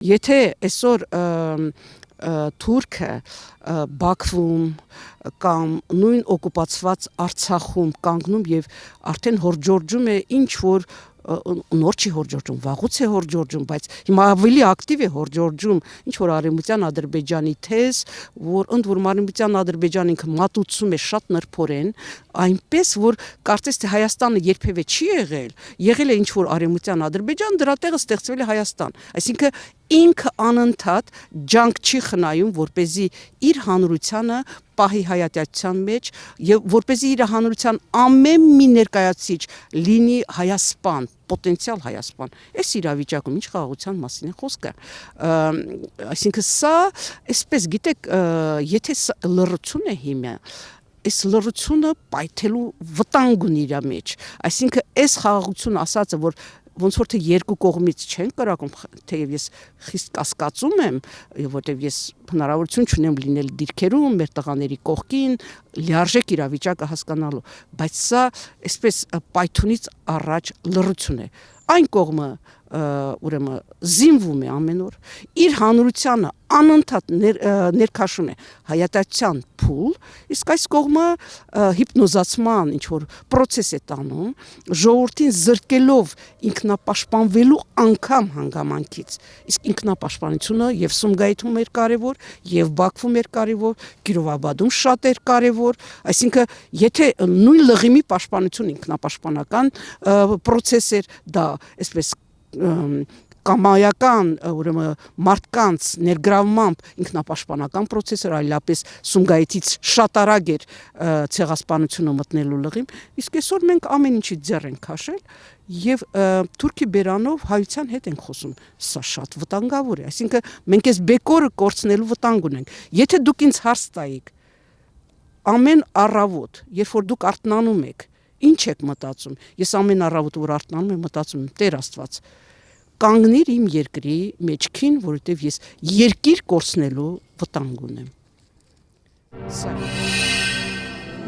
Եթե այսօր Թուրքը Բաքվում կամ նույն օկուպացված Արցախում կանգնում եւ արդեն հորջորջում է ինչ որ նոր չի հորջորջում, վաղուց է հորջորջում, բայց հիմա ավելի ակտիվ է հորջորջում ինչ որ արևմտյան Ադրբեջանի թեզ, որ ընդ որում արևմտյան Ադրբեջանը ինքը մատուցում է շատ նրբորեն, այնպես որ կարծես թե Հայաստանը երբևէ չի եղել է ինչ որ արևմտյան Ադրբեջան, դրա տեղը ստեղծվել է Հայաստան, այսինքն ինքը անընդհատ ջանք չի խնայում, որպեսզի իր հանրությանը պահի հայատյացության մեջ եւ որպեսզի իր հանրության ամեն մի ներկայացիչ լինի հայասպան, պոտենցիալ հայասպան։ Այս իրավիճակում ինչ խաղաղության մասին է խոսքը։ Այսինքն սա, այսպես գիտեք, եթե լռություն է հիմա, այս լռությունը պայթելու վտանգ ունի իր մեջ։ Այսինքն այս խաղաղությունը ասածը, որ ոնց որ թե երկու կողմից չեն կրակում, թեև ես խիստ կասկածում եմ, որտեվ ես հնարավորություն չունեմ լինել դիրքերում, մեր տղաների կողքին, լիարժեք իրավիճակը հասկանալու, բայց սա այսպես պայթունից առաջ լռություն է։ Այն կողմը ուրեմն զինվում է ամեն օր, իր հանրությանը անընդհատ ներքաշում է հայատյացության փուլ, իսկ այս կողմը հիպնոզացման ինչ որ process է տանում, ժողովրդին զրկելով ինքնապաշտպանվելու անգամ հանգամանքից։ Իսկ ինքնապաշտպանությունը եւ Սումգայիթում էր կարեւոր, եւ Բաքվում էր կարեւոր, Կիրովաբադում շատ էր կարեւոր, այսինքն եթե նույն լղիմի պաշտպանություն ինքնապաշտպանական process էր, դա այսպես կամայական ուրեմն մարդկանց ներգրավմամբ ինքնապաշտպանական process էր, այլապես Սումգայիթից շատ արագ էր ցեղասպանությունը մտնելու լղիմ, իսկ այսօր մենք ամեն ինչի ձեռ ենք քաշել եւ թուրքի բերանով հայության հետ ենք խոսում, սա շատ վտանգավոր է, այսինքն մենք այս բեկորը կորցնելու վտանգ ունենք։ Եթե դուք ինձ հարց տայիք ամեն առավոտ, երբ որ դուք արթնանում եք, ինչ եք մտածում, ես ամեն առավոտ որ արթնանում եմ մտածում եմ Տեր Աստված, կանգնիր իմ երկրի մեջքին, որովհետև ես երկիր կորցնելու վտանգ ունեմ։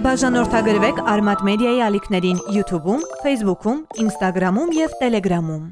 Բաժանորդագրվեք Արմատ մեդիայի ալիքներին YouTube-ում, Facebook-ում, Instagram-ում եւ Telegram-ում։